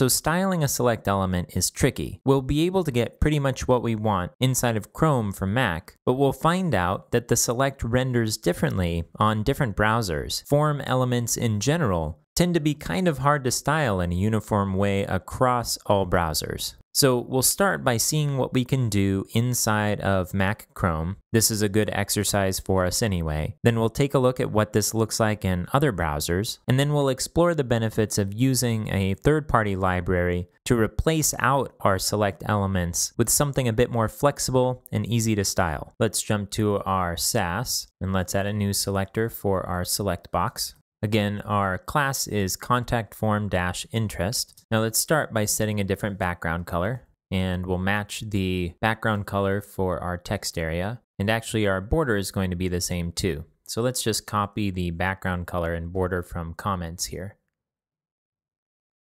So styling a select element is tricky. We'll be able to get pretty much what we want inside of Chrome for Mac, but we'll find out that the select renders differently on different browsers. Form elements in general tend to be kind of hard to style in a uniform way across all browsers. So we'll start by seeing what we can do inside of Mac Chrome. This is a good exercise for us anyway. Then we'll take a look at what this looks like in other browsers, and then we'll explore the benefits of using a third-party library to replace out our select elements with something a bit more flexible and easy to style. Let's jump to our Sass, and let's add a new selector for our select box. Again, our class is contact-form-interest. Now let's start by setting a different background color, and we'll match the background color for our text area. And actually our border is going to be the same too. So let's just copy the background color and border from comments here.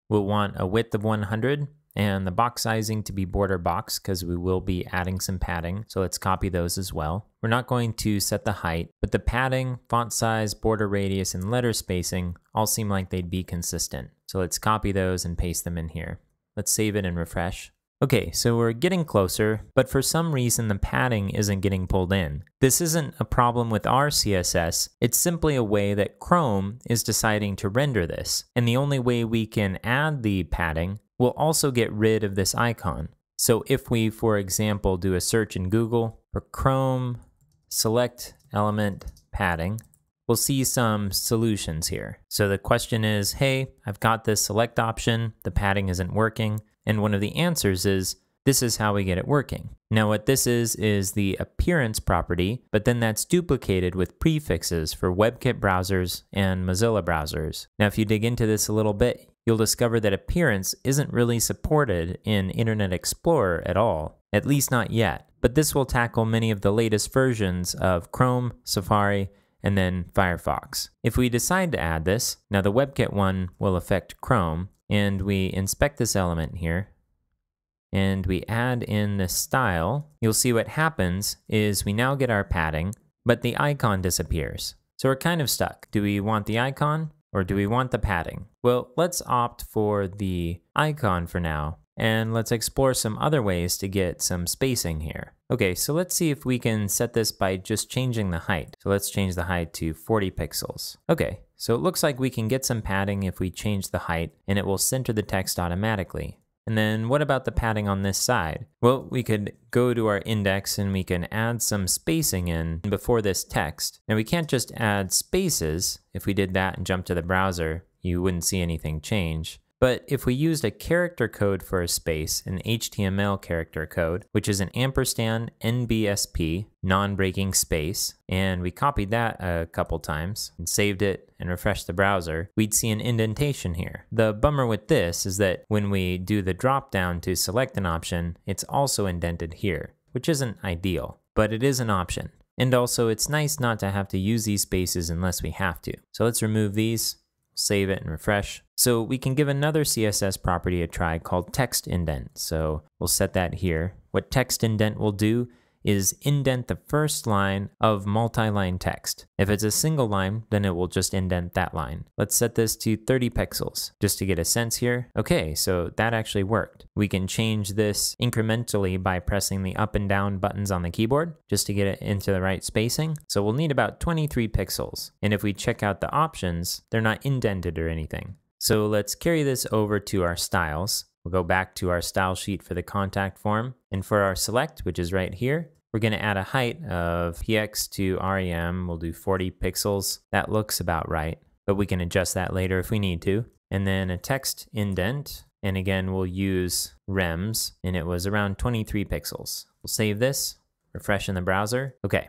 We'll want a width of 100 and the box sizing to be border box because we will be adding some padding. So let's copy those as well. We're not going to set the height, but the padding, font size, border radius, and letter spacing all seem like they'd be consistent. So let's copy those and paste them in here. Let's save it and refresh. Okay, so we're getting closer, but for some reason the padding isn't getting pulled in. This isn't a problem with our CSS, it's simply a way that Chrome is deciding to render this. And the only way we can add the padding will also get rid of this icon. So if we, for example, do a search in Google for Chrome select element padding, we'll see some solutions here. So the question is, hey, I've got this select option, the padding isn't working. And one of the answers is, this is how we get it working. Now what this is the appearance property, but then that's duplicated with prefixes for WebKit browsers and Mozilla browsers. Now if you dig into this a little bit, you'll discover that appearance isn't really supported in Internet Explorer at all, at least not yet. But this will tackle many of the latest versions of Chrome, Safari, and then Firefox. If we decide to add this, now the WebKit one will affect Chrome, and we inspect this element here, and we add in the style, you'll see what happens is we now get our padding, but the icon disappears. So we're kind of stuck. Do we want the icon or do we want the padding? Well, let's opt for the icon for now, and let's explore some other ways to get some spacing here. Okay, so let's see if we can set this by just changing the height. So let's change the height to 40 pixels. Okay, so it looks like we can get some padding if we change the height, and it will center the text automatically. And then what about the padding on this side? Well, we could go to our index and we can add some spacing in before this text. Now we can't just add spaces. If we did that and jumped to the browser, you wouldn't see anything change. But if we used a character code for a space, an HTML character code, which is an ampersand NBSP, non-breaking space, and we copied that a couple times and saved it and refreshed the browser, we'd see an indentation here. The bummer with this is that when we do the drop down to select an option, it's also indented here, which isn't ideal, but it is an option. And also it's nice not to have to use these spaces unless we have to. So let's remove these. Save it and refresh. So we can give another CSS property a try called text-indent. So we'll set that here. What text-indent will do is indent the first line of multi-line text. If it's a single line, then it will just indent that line. Let's set this to 30 pixels just to get a sense here. Okay, so that actually worked. We can change this incrementally by pressing the up and down buttons on the keyboard just to get it into the right spacing. So we'll need about 23 pixels. And if we check out the options, they're not indented or anything. So let's carry this over to our styles. We'll go back to our style sheet for the contact form. And for our select, which is right here, we're going to add a height of px to rem. We'll do 40 pixels. That looks about right, but we can adjust that later if we need to. And then a text indent. And again, we'll use rems, and it was around 23 pixels. We'll save this, refresh in the browser. Okay,